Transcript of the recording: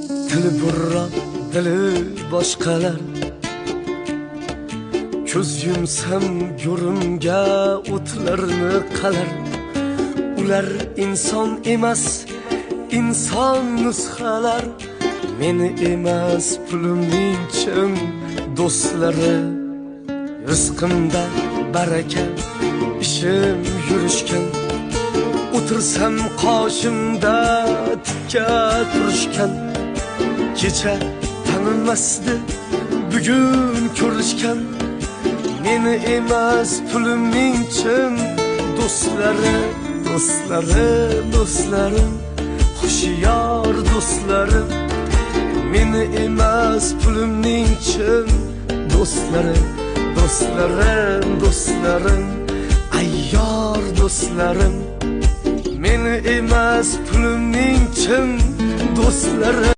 Tili burra, dili boshqalar. Ko'z yumsam go'rimga o'tlarni qalar. Ular inson emas, inson nusxalar. Meni emas pulimning chin do'stlari. Rizqimda baraka, ishim yurishgan. O'tirsam qoshimda tikka turishgan. Kecha tanimasdi, bugun ko'rishgan. Meni emas pulimning chin do'stlari, do'stlarim, xushyor do'stlarim. Meni emas pulimning chin do'stlarim, do'stlarim, ayyor do'stlarim. Meni emas pulimning chin do'stlarim.